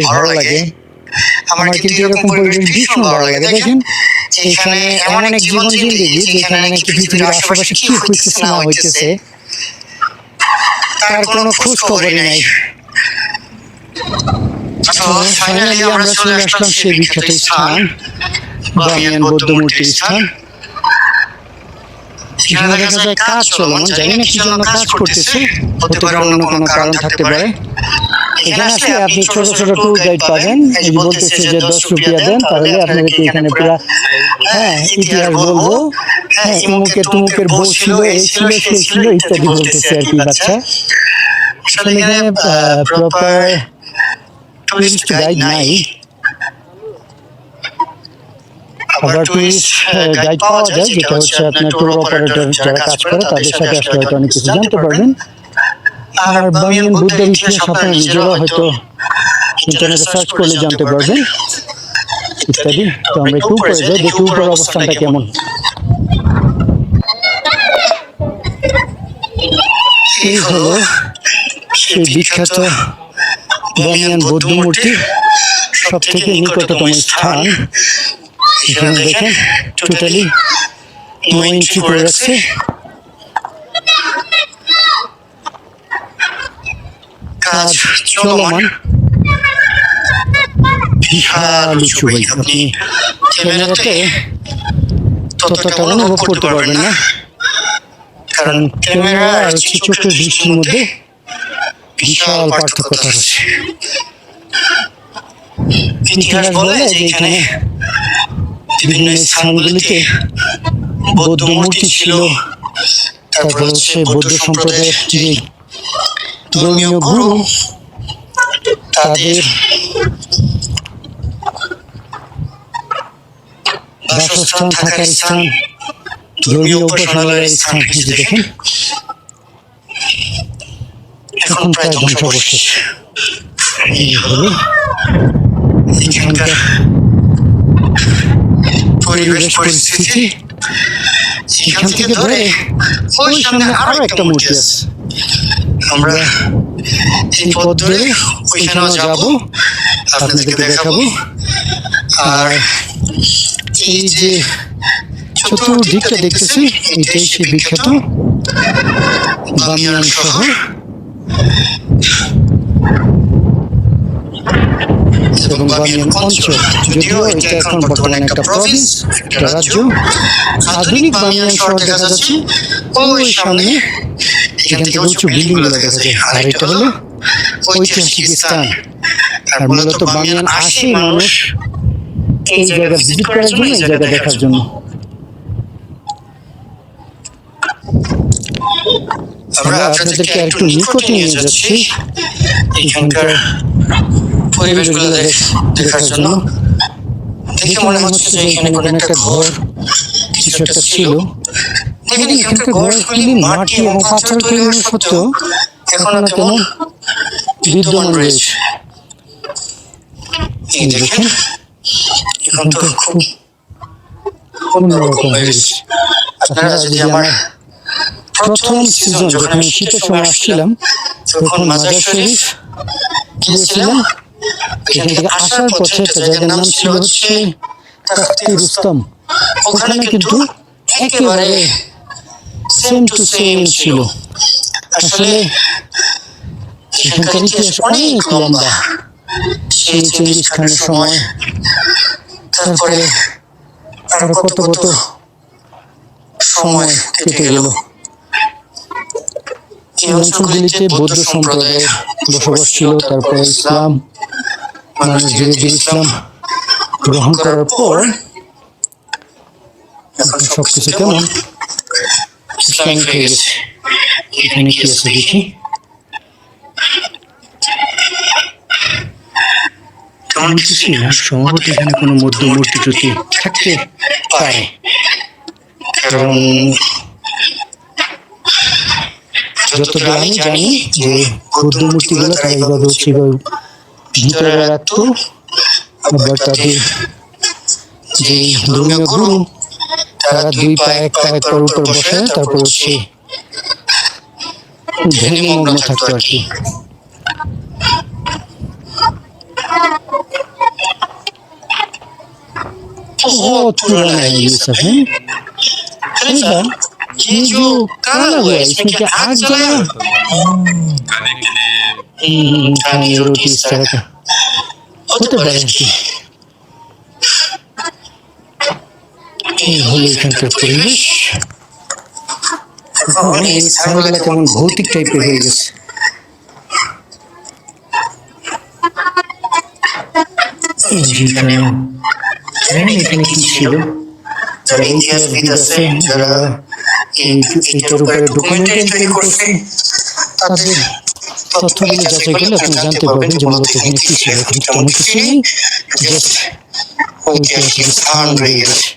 ভালো লাগে। আমার কিন্তু এরকম পরিবেশ ভীষণ ভালো লাগে। দেখেন এখানে এমন এক জীবন জিন্দেগি যেখানে নাকি পৃথিবীর আশেপাশে কি হইতেছে না হইতেছে তার কোনো খোঁজ খবরই নাই। ফাইনালি আমরা চলে আসলাম সেই বিখ্যাত স্থান বামিয়ান বৌদ্ধ মূর্তির স্থান। এখানে দেখা যায় কাজ চলমান, জানি না কি জন্য কাজ করতেছে, হতে পারে অন্য কোনো কারণ থাকতে পারে। এখানে আসলে আপনি ছোট ছোট ট্যুর গাইড পাবেন, এই বলতেছে যে 10 রুপিয়া দেন তাহলে আপনাদেরকে এখানে পুরা ইতিহাস বলবো, ইমুকের তুমুকের বউ ছিল, এই ছিল সেই ছিল ইত্যাদি বলতেছে আর কি বাচ্চা। আসলে এখানে প্রপার টুরিস্ট গাইড নাই, আবার টুরিস্ট গাইড পাওয়া যায় যেটা হচ্ছে আপনার ট্যুর অপারেটর যারা কাজ করে তাদের সাথে আসলে হয়তো অনেক কিছু জানতে পারবেন। আর বামিয়ান বুদ্ধের ইতিহাস আপনারা নিজেরা হয়তো ইন্টারনেটে সার্চ করলে জানতে পারবেন ইত্যাদি। তো আমরা একটু উপরে যাই, দেখি উপরের অবস্থানটা কেমন। এই হলো সেই বিখ্যাত বামিয়ান বৌদ্ধ মূর্তি সব থেকে নিকটতম স্থান। এখানে দেখেন টোটালি নো এন্ট্রি করে রাখছে। কাজ চলমান, বিশাল উঁচু ভাই, আপনি ক্যামেরাতে ততটা অনুভব করতে পারবেন না, কারণ ক্যামেরা আর চোখের দৃষ্টির মধ্যে বিশাল পার্থক্য আছে। ইতিহাস বলে যে এখানে বিভিন্ন স্থানগুলিতে বৌদ্ধ মূর্তি ছিল, তারপর হচ্ছে বৌদ্ধ সম্প্রদায়ের যে ধর্মীয় গুরু তাদের বাসস্থান, থাকার স্থান, ধর্মীয় উপাসনালয়ের স্থান। দেখেন এখন প্রায় ধ্বংসাবশেষ। এই হলো এখানকার পরিবেশ পরিস্থিতি। এখান থেকে ধরে ওই সামনে আরো একটা মূর্তি আছে, আমরা এই পথ ধরে ওইখানেও যাব, আপনাদেরকে দেখাবো। আর এই যে চতুর্দিকটা দেখতেছি এটাই সেই বিখ্যাত বামিয়ান শহর এবং বামিয়ান অঞ্চল। যদিও এটা এখন বর্তমানে একটা প্রভিন্স, একটা রাজ্য। আধুনিক বামিয়ান শহর দেখা যাচ্ছে ওই সামনে, এখান থেকে উঁচু বিল্ডিং গুলো দেখা যায়। আর এটা হলো ঐতিহাসিক স্থান। আর মূলত বামিয়ান আসে মানুষ এই জায়গা ভিজিট করার জন্য, এই জায়গা দেখার জন্য। আমরা আপনাদেরকে একটু নিকটে নিয়ে যাচ্ছি এখানকার পরিবেশগুলো দেখার জন্য। দেখে মনে হচ্ছে যে এখানে কোনো একটা ঘর কিছু একটা ছিল। দেখেন এখানকার ঘরগুলি মাটি এবং পাথর তৈরি সত্ত্বেও এখনো কেমন বিদ্যমান রয়েছে। এই দেখেন এখন তো খুব অন্যরকম হয়ে গেছে। আপনারা যদি আমার প্রথম সিজন যখন আমি শীতের সময় আসছিলাম তখন মাজার শরীফ গিয়েছিলাম, এখান থেকে আসার পথে একটা জায়গার নাম ছিল হচ্ছে তাখতে রুস্তম। ওখানে কিন্তু একেবারে সেম টু সেম ছিল। আসলে এখানকার ইতিহাস অনেক লম্বা, সেই চেঙ্গিস খানের সময়, তারপরে আরো কত কত সময় কেটে গেল। এই অঞ্চলগুলিতে বৌদ্ধ সম্প্রদায়ের বসবাস ছিল। তারপরে ইসলাম, মানুষ ধীরে ধীরে ইসলাম গ্রহণ করার পর এখন সবকিছু কেমন ইসলামিক হয়ে গেছে। এখানে কি আছে দেখি। তেমন কিছুই না, সম্ভবত এখানে কোনো মূর্তি টুর্তি থাকতে পারে, কারণ যতদূর আমি জানি যে বৌদ্ধ মূর্তিগুলো তারা এইভাবে হচ্ছে ভিতরে রাখতো। আবার তাদের যে ধর্মীয় গুরু তারা দুই পা এক পা এক পার উপর বসে তারপর হচ্ছে ধ্যানে মগ্ন থাকতো আর কি। बहुत पुराना है ये सब है। अच्छा, ये जो काला हुआ है इसमें क्या आग जला? खाने रोटी इस तरह का होते पारे কি এই হলো এখানকার পরিবেশ। এখন এই স্থানগুলো কেমন ভৌতিক টাইপের হয়ে গেছে। এখানে কি ছিল? যারা ইতিহাসবিদ আছে, যারা এইটার উপরে ডকুমেন্টারি তৈরি করছে, তাদের তথ্যগুলো যাচাই করলে আপনি জানতে পারবেন যে মূলত এখানে কি ছিল। এখন তেমন কিছু নেই, জাস্ট ঐতিহাসিক স্থান রয়ে গেছে।